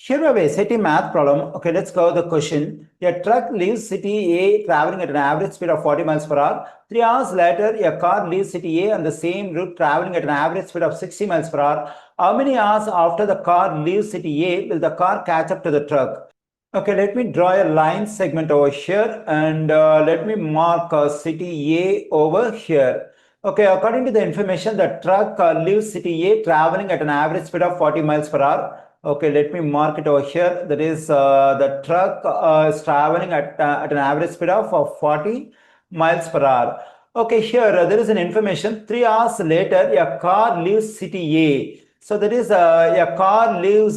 Here we have a city math problem. Okay, let's go the question. A truck leaves city A traveling at an average speed of 40 miles per hour. 3 hours later, a car leaves city A on the same route traveling at an average speed of 60 miles per hour. How many hours after the car leaves city A will the car catch up to the truck? Okay, let me draw a line segment over here and let me mark city A over here. Okay, according to the information, the truck leaves city A traveling at an average speed of 40 miles per hour. Okay, let me mark it over here. That is, the truck is traveling at an average speed of 40 miles per hour. Okay, here there is an information. 3 hours later, a car leaves city A. So that is, a car leaves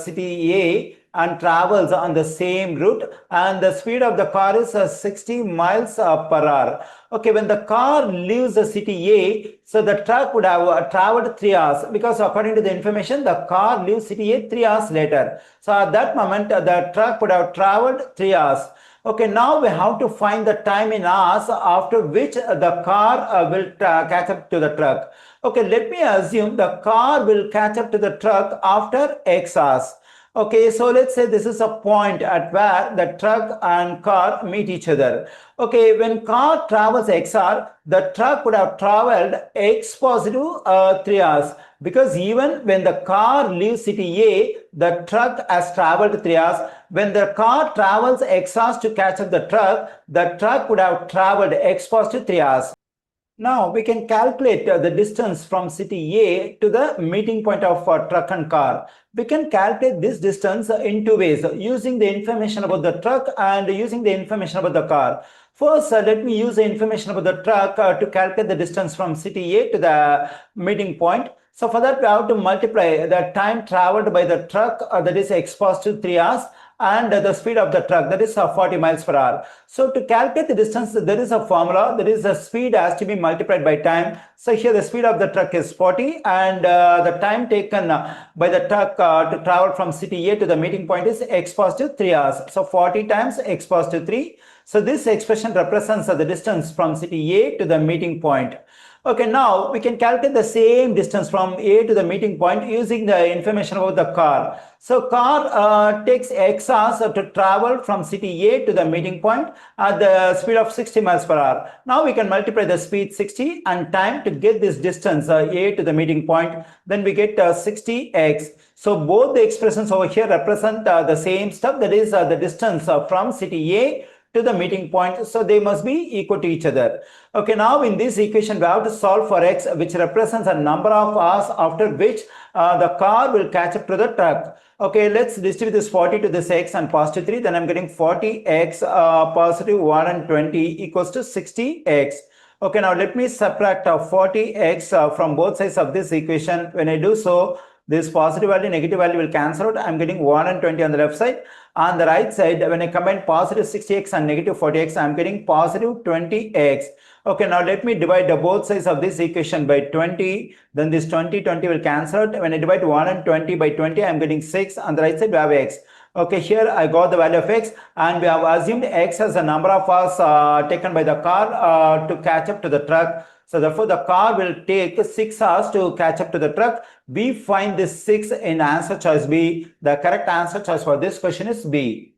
city A and travels on the same route, and the speed of the car is 60 miles per hour. Okay, when the car leaves the city A, so the truck would have traveled 3 hours, because according to the information, the car leaves city A 3 hours later. So at that moment, the truck would have traveled 3 hours. Okay, now we have to find the time in hours after which the car will catch up to the truck. Okay, let me assume the car will catch up to the truck after X hours. Okay, so let's say this is a point at where the truck and car meet each other. Okay, when car travels XR, the truck would have traveled X positive 3 hours, because even when the car leaves city A, the truck has traveled 3 hours. When the car travels X hours to catch up the truck would have traveled X positive 3 hours. Now we can calculate the distance from city A to the meeting point of truck and car. We can calculate this distance in two ways, using the information about the truck and using the information about the car. First, let me use the information about the truck to calculate the distance from city A to the meeting point. So for that, we have to multiply the time traveled by the truck, that is x positive 3 hours, and the speed of the truck, that is 40 miles per hour. So to calculate the distance, there is a formula. There is the speed has to be multiplied by time. So here the speed of the truck is 40, and the time taken by the truck to travel from city A to the meeting point is x positive 3 hours. So 40 times x positive 3. So this expression represents the distance from city A to the meeting point. Okay, now we can calculate the same distance from A to the meeting point using the information about the car. So car takes x hours to travel from city A to the meeting point at the speed of 60 miles per hour. Now we can multiply the speed 60 and time to get this distance A to the meeting point. Then we get 60x. So both the expressions over here represent the same stuff, that is the distance from city A to the meeting point, so they must be equal to each other. Okay, now in this equation we have to solve for x, which represents a number of hours after which the car will catch up to the truck. Okay, let's distribute this 40 to this x and positive 3, then I'm getting 40x positive 1 and 20 equals to 60x. Okay, now let me subtract 40x from both sides of this equation. When I do so, this positive value, negative value will cancel out. I'm getting 1 and 20 on the left side. On the right side, when I combine positive 60x and negative 40x, I'm getting positive 20x. Okay, now let me divide both sides of this equation by 20. Then this 20 will cancel out. When I divide 1 and 20 by 20, I'm getting 6. On the right side, we have x. Okay, here I got the value of x, and we have assumed x as a number of hours taken by the car to catch up to the truck. So therefore, the car will take 6 hours to catch up to the truck. We find this 6 in answer choice B. The correct answer choice for this question is B.